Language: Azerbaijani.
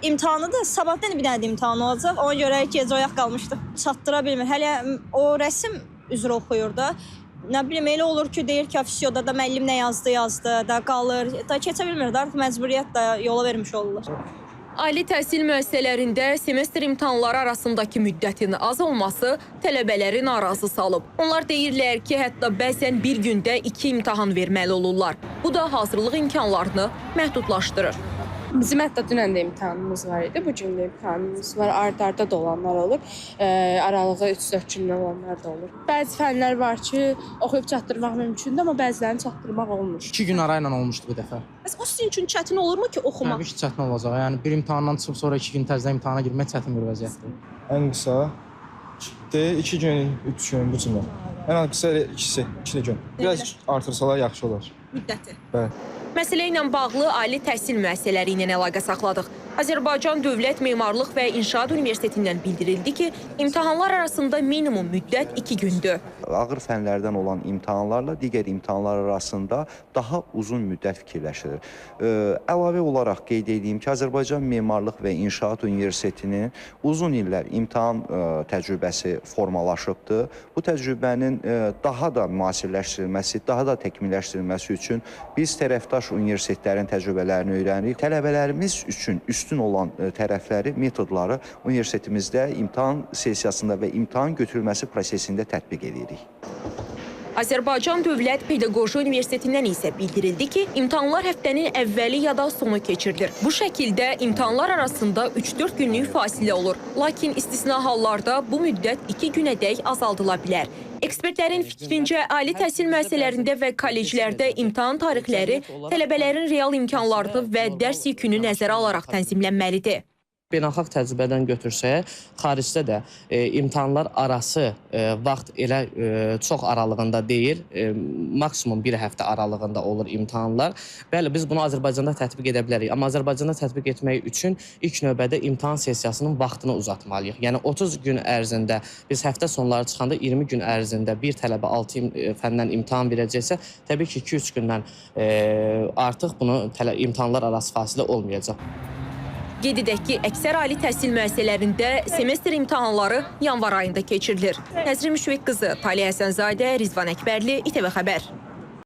İmtahanı da sabahdan bir dənə də imtahan olacaq. Ona görə gecə oyaq qalmışdı. Çatdıra bilmir. Hələ o rəsm üzrə oxuyur da. Nə bilim, elə olur ki, deyir ki, afisiyada da müəllim nə yazdı, da qalır. Da keçə bilmir, da məcburiyyət da yola vermiş olurlar. Ali təhsil müəssisələrində semestr imtahanları arasındakı müddətin az olması tələbələri narazı salıb. Onlar deyirlər ki, hətta bəzən bir gündə 2 imtahan verməli olurlar. Bu da hazırlıq imkanlarını məhdudlaşdırır. Bizim hətta dünən də imtahanımız var idi, bugün də imtahanımız var. Ard-arda da olanlar olur, aralığı 3-4 gündən olanlar da olur. Bəzi fənlər var ki, oxuyub çatdırmaq mümkündür, amma bəzilərini çatdırmaq olmur. 2 gün arayla olmuşdu bu dəfə. O sizin üçün çətin olurmu ki, oxumaq? Təbii ki, çətin olacaq. Yəni bir imtahandan çıxıb sonra 2 gün təzədən imtahana girmək çətin bir vəziyyətdir. Ən qısa 2 gün, 3 gün bu cümlə. Ən qısa 2 gün. Biraz artırsalar yaxşı olar. Müddəti. Bəli. Məsələ ilə bağlı ali təhsil müəssisələri ilə əlaqə saxladıq. Azərbaycan Dövlət Memarlıq və İnşaat Universitetindən bildirildi ki, imtahanlar arasında minimum müddət 2 gündür. Ağır fənlərdən olan imtahanlarla digər imtahanlar arasında daha uzun müddət fikirləşilir. Əlavə olaraq qeyd edeyim ki, Azərbaycan Memarlıq və İnşaat Universitetinin uzun illər imtahan təcrübəsi formalaşıbdır. Bu təcrübənin daha da müasirləşdirilməsi, daha da təkmilləşdirilməsi üçün biz tərəfdaş universitetlərin təcrübələrini öyrənirik. Tələbələrimiz üçün üstün olan tərəfləri, metodları universitetimizdə imtahan sessiyasında və imtahan götürülməsi prosesində tətbiq edirik. Azərbaycan Dövlət Pedaqoji Universitetindən isə bildirildi ki, imtahanlar həftənin əvvəli ya da sonu keçirilir. Bu şəkildə imtahanlar arasında 3-4 günlük fasilə olur. Lakin istisna hallarda bu müddət 2 günədək azaldıla bilər. Ekspertlərin fikrincə, ali təhsil müəssisələrində və kolleclərdə imtahan tarixləri tələbələrin real imkanlarını və dərs yükünü nəzərə alaraq tənzimlənməlidir. Beynəlxalq təcrübədən götürsək, xaricdə də imtahanlar arası vaxt elə çox aralığında deyil, maksimum bir həftə aralığında olur imtahanlar. Bəli, biz bunu Azərbaycanda tətbiq edə bilərik, amma Azərbaycanda tətbiq etmək üçün ilk növbədə imtahan sessiyasının vaxtını uzatmalıyıq. Yəni 30 gün ərzində, biz həftə sonları çıxanda 20 gün ərzində bir tələbə 6 fəndən imtahan verəcəksə, təbii ki, 2-3 gündən artıq bunu imtahanlar arası fasilə olmayacaq. Qeyd edək ki, əksər ali təhsil müəssisələrində semestr imtahanları yanvar ayında keçirilir. Nəzrin Müşfiq qızı, Taliyə Həsənzadə, Rizvan Əkbərli, İTV Xəbər.